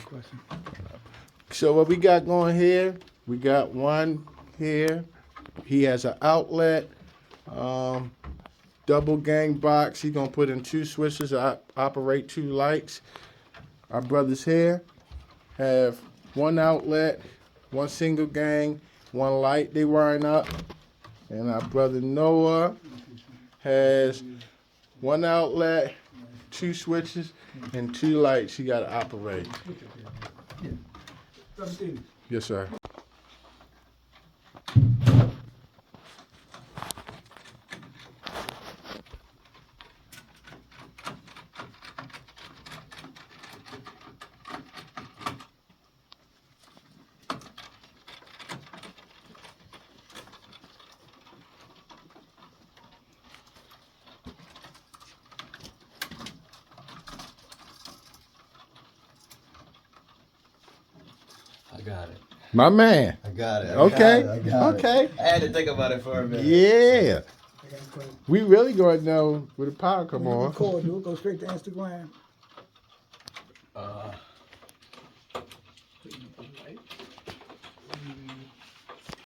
question. So what we got going here, we got one here. He has an outlet, double gang box. He's going to put in 2 switches to operate 2 lights. Our brothers here have 1 outlet, 1 single gang, 1 light they wiring up. And our brother Noah has 1 outlet, 2 switches, and 2 lights he got to operate. Yes, sir. I got it. My man. I got it. Okay. I got Okay. it. I had to think about it for a minute. Yeah. We really going to know where the power come on. Record, you'll go straight to Instagram.